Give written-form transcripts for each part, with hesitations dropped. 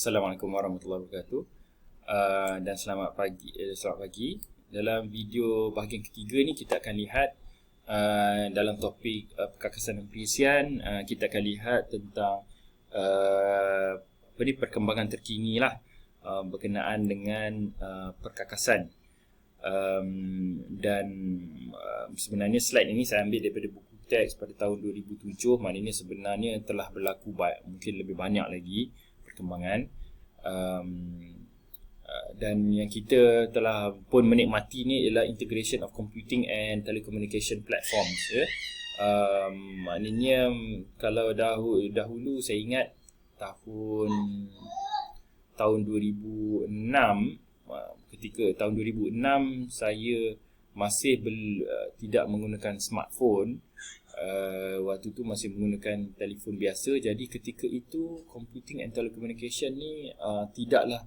Assalamualaikum warahmatullahi wabarakatuh. Dan selamat pagi. Dalam video bahagian ketiga ni kita akan lihat dalam topik perkakasan dan perisian, kita akan lihat tentang perkembangan terkini lah berkenaan dengan perkakasan. Dan sebenarnya slide ini saya ambil daripada buku teks pada tahun 2007. Maknanya sebenarnya telah berlaku mungkin lebih banyak lagi perkembangan, dan yang kita telah pun menikmati ni ialah integration of computing and telecommunication platforms, ya. Maknanya kalau dahulu saya ingat tahun 2006, ketika tahun 2006 saya masih tidak menggunakan smartphone. Waktu tu masih menggunakan telefon biasa. Jadi ketika itu computing and telecommunication ni tidaklah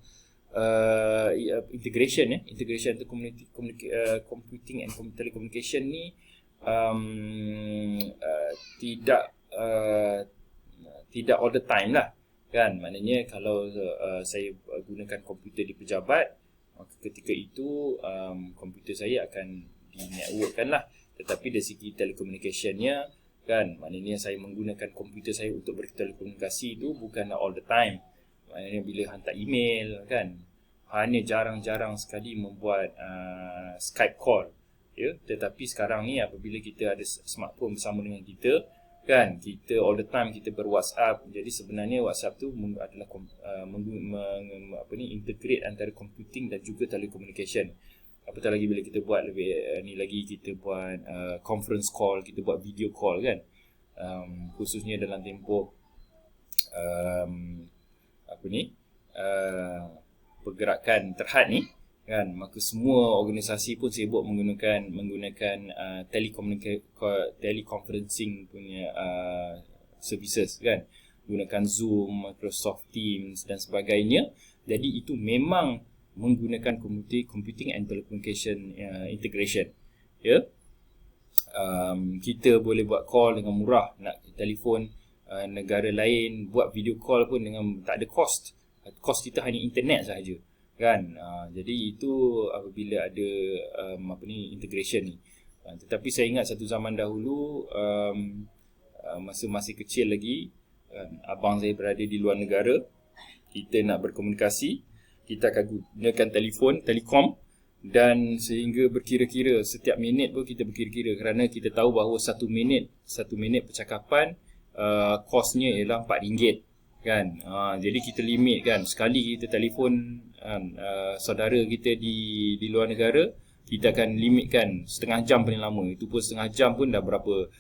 integration to computing and telecommunication ni tidak all the time lah, kan. Maknanya kalau saya gunakan komputer di pejabat, maka ketika itu komputer saya akan di-networkkan lah. Tetapi dari segi telekomunikasinya, kan, maknanya saya menggunakan komputer saya untuk bertelekomunikasi itu bukanlah all the time. Maknanya bila hantar email, kan, hanya jarang-jarang sekali membuat Skype call, ya. Tetapi sekarang ni apabila kita ada smartphone bersama dengan kita, kan, kita all the time kita ber-WhatsApp. Jadi sebenarnya WhatsApp tu adalah integrate antara computing dan juga telecommunication. Apatah lagi bila kita buat kita buat conference call, kita buat video call, kan, khususnya dalam tempoh pergerakan terhad ni, kan, maka semua organisasi pun sibuk menggunakan teleconferencing punya services, kan, gunakan Zoom, Microsoft Teams dan sebagainya. Jadi itu memang menggunakan computing and telecommunication integration, ya. Kita boleh buat call dengan murah, nak telefon negara lain, buat video call pun dengan tak ada cost kita hanya internet sahaja, kan. Jadi itu apabila ada integration ni. Tetapi saya ingat satu zaman dahulu, masa masih kecil lagi, abang saya berada di luar negara, kita nak berkomunikasi, kita akan gunakan telekom, dan sehingga berkira-kira setiap minit pun kita berkira-kira, kerana kita tahu bahawa satu minit percakapan kosnya ialah RM4, kan. Jadi kita limit, kan, sekali kita telefon saudara kita di luar negara, kita akan limitkan setengah jam paling lama. Itu pun setengah jam pun dah berapa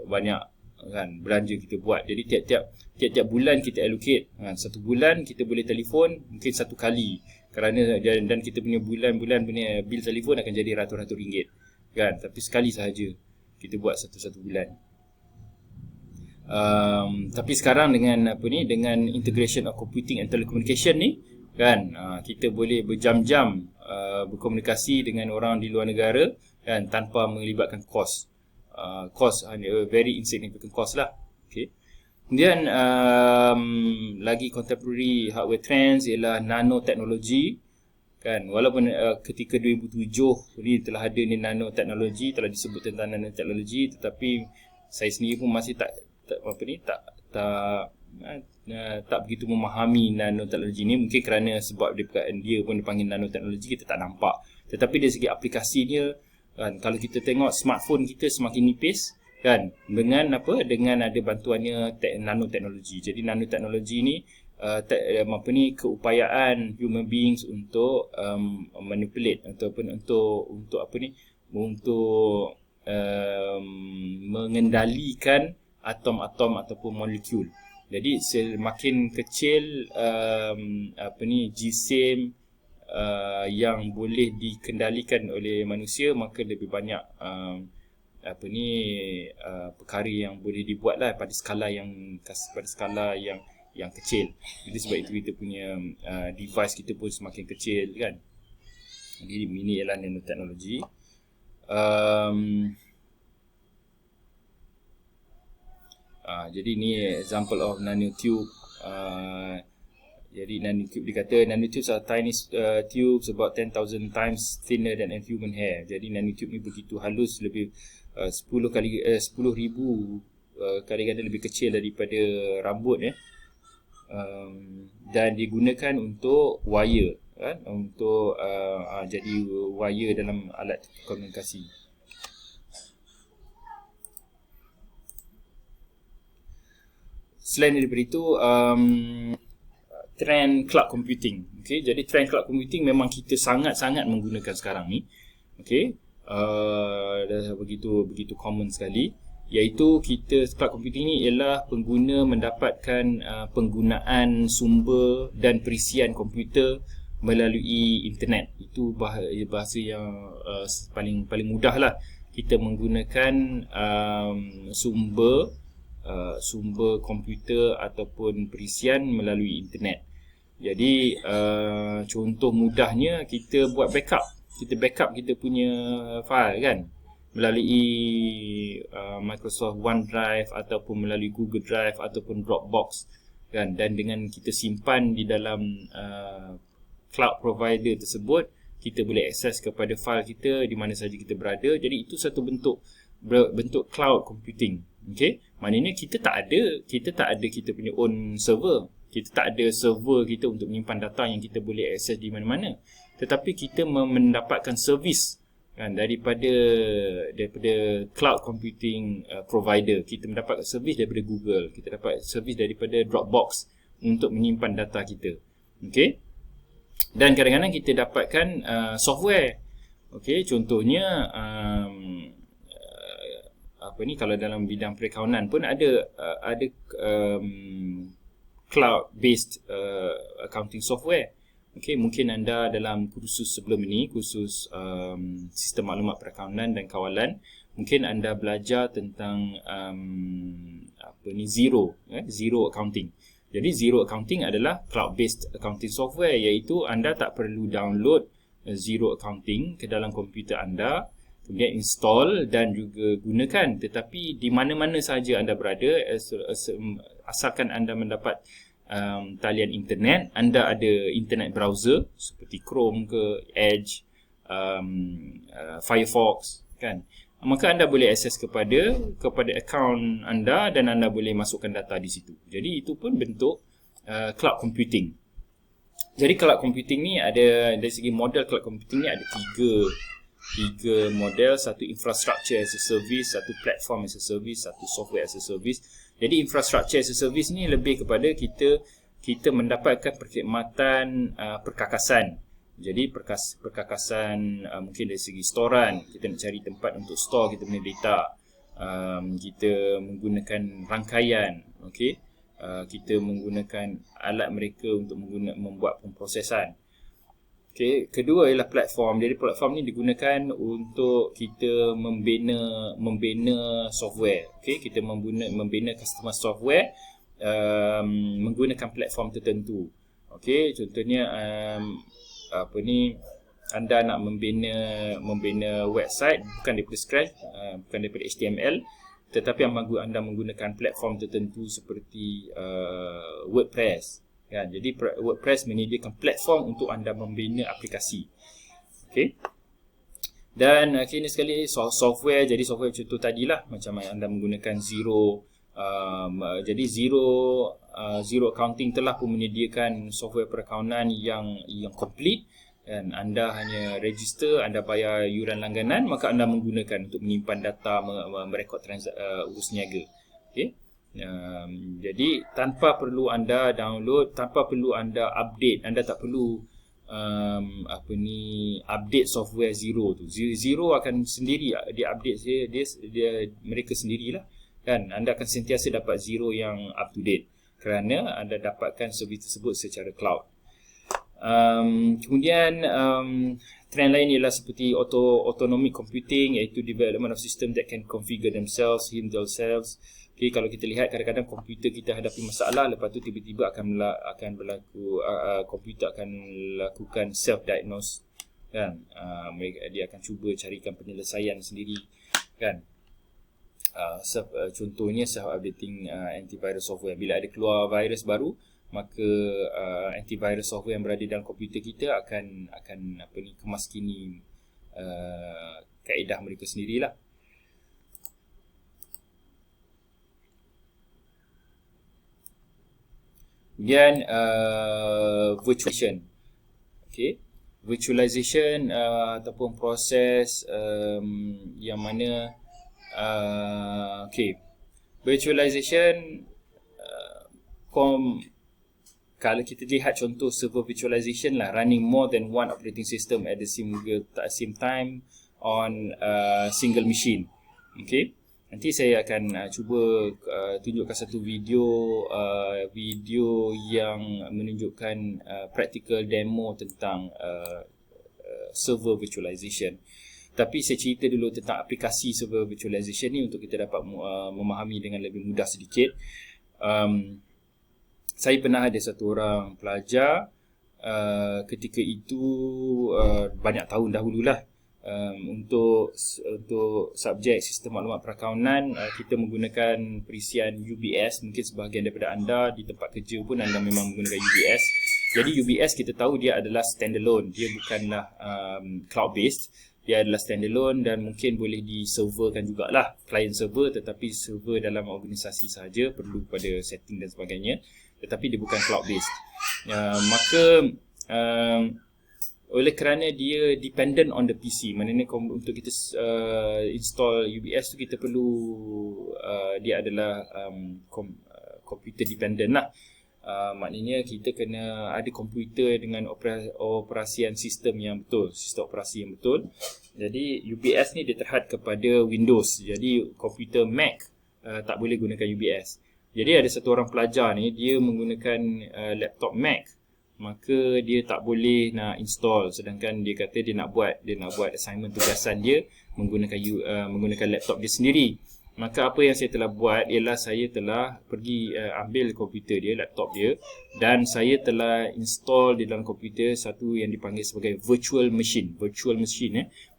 banyak, kan, belanja kita buat. Jadi tiap bulan kita allocate, satu bulan kita boleh telefon mungkin satu kali, kerana dan kita punya bulan-bulan punya bil telefon akan jadi ratus-ratus ringgit, kan. Tapi sekali sahaja kita buat satu bulan. Tapi sekarang dengan integration of computing and telecommunication ni, kan, kita boleh berjam-jam berkomunikasi dengan orang di luar negara, kan, tanpa melibatkan cost hanya very insignificant cost lah. Okay. Kemudian lagi contemporary hardware trends ialah nanotechnology, kan. Walaupun ketika 2007 ni telah ada ni nanotechnology, telah disebut tentang nanotechnology, tetapi saya sendiri pun masih tak begitu memahami nanoteknologi ni. Mungkin kerana sebab dia pun dipanggil nanoteknologi, kita tak nampak. Tetapi dari segi aplikasinya, kan, kalau kita tengok smartphone kita semakin nipis, kan, dengan ada bantuannya nanoteknologi. Jadi nanoteknologi ni keupayaan human beings untuk manipulate ataupun untuk mengendalikan atom-atom ataupun molekul. Jadi semakin kecil GSM yang boleh dikendalikan oleh manusia, maka lebih banyak perkara yang boleh dibuat lah pada skala yang kecil. Jadi sebab itu kita punya device kita pun semakin kecil, kan. Jadi ini ialah nanoteknologi. Jadi ni example of nanotube Jadi nanotube, dia kata nanotubes are tiny tubes about 10,000 times thinner than a human hair. Jadi nanotube ni begitu halus, lebih 10 kali 10,000 kali-kali lebih kecil daripada rambut ya. Dan digunakan untuk wire kan, untuk jadi wire dalam alat komunikasi. Selain daripada itu, trend cloud computing. Okay, jadi trend cloud computing memang kita sangat-sangat menggunakan sekarang ni. Okay, dah begitu common sekali. Iaitu cloud computing ni ialah pengguna mendapatkan penggunaan sumber dan perisian komputer melalui internet. Itu bahasa yang paling mudah lah. Kita menggunakan sumber komputer ataupun perisian melalui internet. Jadi contoh mudahnya, kita buat backup. Kita backup kita punya file kan, melalui Microsoft OneDrive ataupun melalui Google Drive ataupun Dropbox kan, dan dengan kita simpan di dalam cloud provider tersebut, kita boleh akses kepada file kita di mana saja kita berada. Jadi itu satu bentuk cloud computing. Okey, maknanya kita tak ada kita punya own server. Kita tak ada server kita untuk menyimpan data yang kita boleh akses di mana-mana. Tetapi kita mendapatkan servis kan daripada cloud computing provider. Kita mendapatkan servis daripada Google, kita dapat servis daripada Dropbox untuk menyimpan data kita. Okey. Dan kadang-kadang kita dapatkan software. Okey, contohnya kalau dalam bidang perakanan pun ada cloud based accounting software. Okey, mungkin anda dalam kursus sebelum ini, kursus sistem maklumat perakaunan dan kawalan, mungkin anda belajar tentang zero accounting. Jadi zero accounting adalah cloud based accounting software, iaitu anda tak perlu download zero accounting ke dalam komputer anda, kemudian install dan juga gunakan. Tetapi di mana-mana sahaja anda berada, asalkan anda mendapat talian internet, anda ada internet browser seperti Chrome ke Edge, Firefox kan, maka anda boleh akses kepada akaun anda dan anda boleh masukkan data di situ. Jadi itu pun bentuk cloud computing. Jadi cloud computing ni ada, dari segi model cloud computing ni ada tiga model. Satu infrastructure as a service, satu platform as a service, satu software as a service. Jadi infrastructure as a service ni lebih kepada kita mendapatkan perkhidmatan perkakasan. Jadi perkakasan mungkin dari segi storan, kita nak cari tempat untuk store kita punya data, kita menggunakan rangkaian, okey, kita menggunakan alat mereka untuk membuat pemprosesan. Okay. Kedua ialah platform. Jadi platform ni digunakan untuk kita membina software. Okay. Kita membina customer software menggunakan platform tertentu. Okay. Contohnya anda nak membina website bukan daripada scratch, bukan daripada HTML, tetapi anda menggunakan platform tertentu seperti WordPress. Kan, jadi WordPress menyediakan platform untuk anda membina aplikasi. Okey. Dan kini sekali software. Jadi software contoh tadilah, macam anda menggunakan zero. Jadi zero accounting telah pun menyediakan software perakaunan yang complete, dan anda hanya register, anda bayar yuran langganan, maka anda menggunakan untuk menyimpan data, merekod urus niaga. Okey. Jadi tanpa perlu anda download, tanpa perlu anda update, anda tak perlu update software zero tu. Zero akan sendiri dia update dia mereka sendirilah kan. Anda akan sentiasa dapat zero yang up to date kerana anda dapatkan servis tersebut secara cloud. Kemudian trend lain ialah seperti autonomic computing, iaitu development of system that can configure themselves. Okay, kalau kita lihat kadang-kadang komputer kita hadapi masalah, lepas tu tiba-tiba akan berlaku komputer akan lakukan self-diagnose kan. Dia akan cuba carikan penyelesaian sendiri kan. contohnya self-updating antivirus software. Bila ada keluar virus baru, maka antivirus software yang berada dalam komputer kita akan kemaskini kaedah mereka sendirilah. Kemudian virtualization. Okay. Virtualization ataupun proses yang mana virtualization kalau kita lihat contoh server virtualization lah, running more than one operating system at the same time on a single machine. Okay. Nanti saya akan cuba tunjukkan satu video yang menunjukkan practical demo tentang server virtualization. Tapi saya cerita dulu tentang aplikasi server virtualization ni untuk kita dapat memahami dengan lebih mudah sedikit. Saya pernah ada satu orang pelajar ketika itu banyak tahun dahululah. Untuk subjek sistem maklumat perakaunan, kita menggunakan perisian UBS. Mungkin sebahagian daripada anda di tempat kerja pun anda memang menggunakan UBS. Jadi UBS kita tahu dia adalah standalone, dia bukanlah cloud based, dia adalah standalone dan mungkin boleh diserverkan jugalah, client server, tetapi server dalam organisasi sahaja, perlu pada setting dan sebagainya, tetapi dia bukan cloud based. Oleh kerana dia dependent on the PC, maknanya untuk kita install UBS tu kita perlu dia adalah computer dependent lah. Maknanya kita kena ada komputer dengan operasian sistem yang betul, sistem operasi yang betul. Jadi UBS ni dia terhad kepada Windows. Jadi komputer Mac tak boleh gunakan UBS. Jadi ada satu orang pelajar ni, dia menggunakan laptop Mac, maka dia tak boleh nak install, sedangkan dia kata dia nak buat assignment tugasan dia menggunakan laptop dia sendiri. Maka apa yang saya telah buat ialah saya telah pergi ambil komputer dia, laptop dia, dan saya telah install di dalam komputer satu yang dipanggil sebagai virtual machine,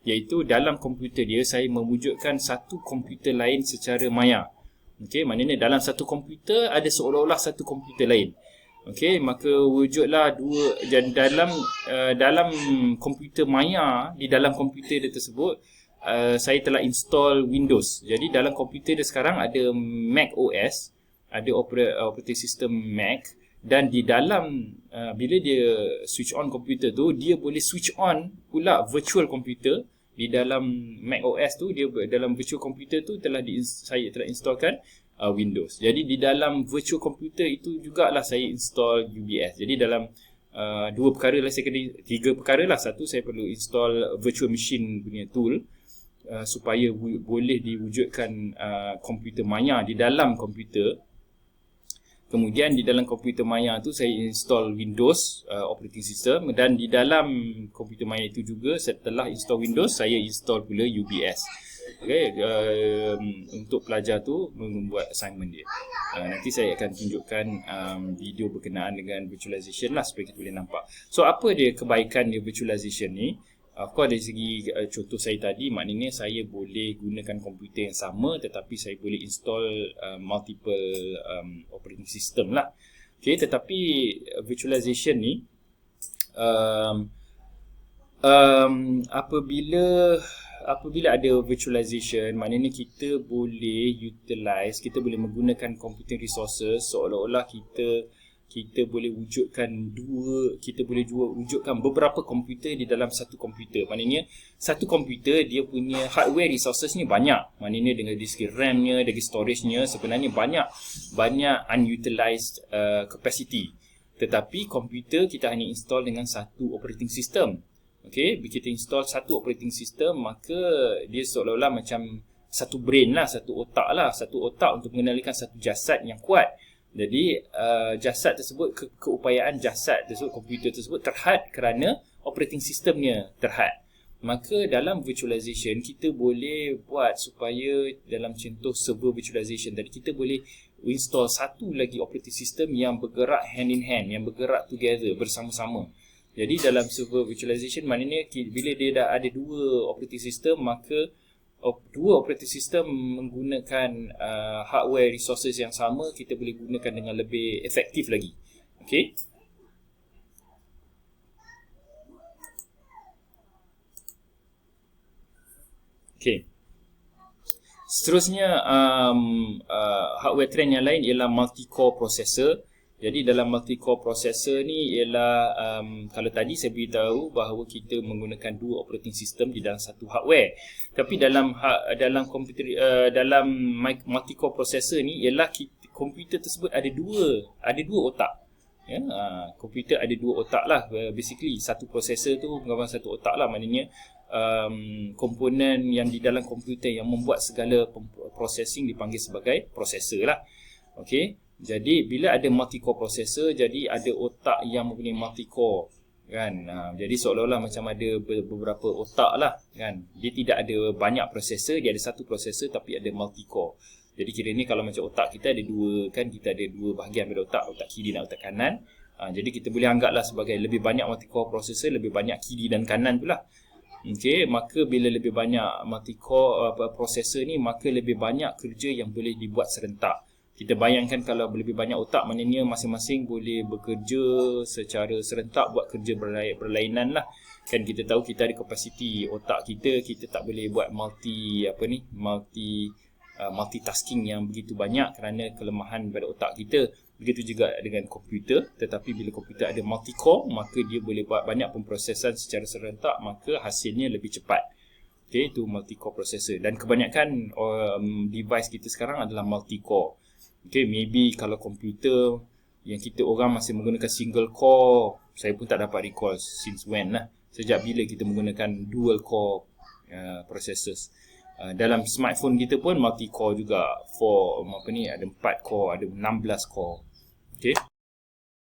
iaitu dalam komputer dia saya mewujudkan satu komputer lain secara maya. Okey, maknanya dalam satu komputer ada seolah-olah satu komputer lain. Okey, maka wujudlah dua, dan dalam komputer maya, di dalam komputer dia tersebut saya telah install Windows. Jadi dalam komputer dia sekarang ada Mac OS, ada operating system Mac, dan di dalam bila dia switch on komputer tu, dia boleh switch on pula virtual computer. Di dalam Mac OS tu, dia dalam virtual computer tu saya telah installkan Windows. Jadi di dalam virtual computer itu jugalah saya install UBS. Jadi dalam dua perkara lah, tiga perkara lah. Satu, saya perlu install virtual machine punya tool supaya boleh diwujudkan komputer maya di dalam komputer. Kemudian di dalam komputer maya tu saya install Windows operating system, dan di dalam komputer maya itu juga setelah install Windows saya install pula UBS. Okay, untuk pelajar tu membuat assignment dia. Nanti saya akan tunjukkan video berkenaan dengan virtualization lah supaya kita boleh nampak. So apa dia kebaikan dia virtualization ni? Of course dari segi contoh saya tadi, maknanya saya boleh gunakan komputer yang sama tetapi saya boleh install multiple operating system lah. Okay, tetapi virtualization ni apabila ada virtualization, maknanya kita boleh utilize, kita boleh menggunakan computing resources seolah-olah kita boleh wujudkan beberapa komputer di dalam satu komputer. Maknanya satu komputer dia punya hardware resources ni banyak. Maknanya dengan dari segi RAM-nya, dari storage-nya sebenarnya banyak unutilized capacity. Tetapi komputer kita hanya install dengan satu operating system. Okey, bila kita install satu operating system, maka dia seolah-olah macam satu brain lah, satu otak untuk mengendalikan satu jasad yang kuat. Jadi jasad tersebut, keupayaan jasad tersebut, komputer tersebut terhad kerana operating systemnya terhad. Maka dalam virtualization kita boleh buat supaya dalam contoh server virtualization tadi, kita boleh install satu lagi operating system yang bergerak hand in hand, yang bergerak together, bersama-sama. Jadi dalam server virtualization maknanya bila dia dah ada dua operating system, maka dua operating system menggunakan hardware resources yang sama, kita boleh gunakan dengan lebih efektif lagi. Okay. Okay. Seterusnya, hardware trend yang lain ialah multi-core processor. Jadi dalam multi-core processor ni ialah, kalau tadi saya beritahu bahawa kita menggunakan dua operating system di dalam satu hardware. Tapi dalam komputer, dalam multi-core processor ni ialah komputer tersebut ada dua otak. Ya, komputer ada dua otak lah. Basically satu processor tu menggambarkan satu otak lah. Maknanya komponen yang di dalam komputer yang membuat segala processing dipanggil sebagai processor lah. Okay. Jadi bila ada multi-core processor, jadi ada otak yang mempunyai multi-core, kan. Jadi seolah-olah macam ada beberapa otak lah, kan. Dia tidak ada banyak processor, dia ada satu processor tapi ada multi-core. Jadi kira ni kalau macam otak kita ada dua, kan, kita ada dua bahagian pada otak kiri dan otak kanan. Jadi kita boleh anggaplah sebagai lebih banyak multi-core processor, lebih banyak kiri dan kanan pula. Okey, maka bila lebih banyak multi-core processor ni, maka lebih banyak kerja yang boleh dibuat serentak. Kita bayangkan kalau lebih banyak otak, maknanya masing-masing boleh bekerja secara serentak, buat kerja berlainan lah. Kan kita tahu kita ada kapasiti otak kita tak boleh buat multitasking yang begitu banyak kerana kelemahan pada otak kita. Begitu juga dengan komputer, tetapi bila komputer ada multi-core, maka dia boleh buat banyak pemprosesan secara serentak, maka hasilnya lebih cepat. Okay, itu multi-core processor. Dan kebanyakan device kita sekarang adalah multi-core. Okay, maybe kalau komputer yang kita orang masih menggunakan single core, saya pun tak dapat recall since when lah. Sejak bila kita menggunakan dual core processors. Dalam smartphone kita pun multi core juga, ada 4 core, ada 16 core. Okay.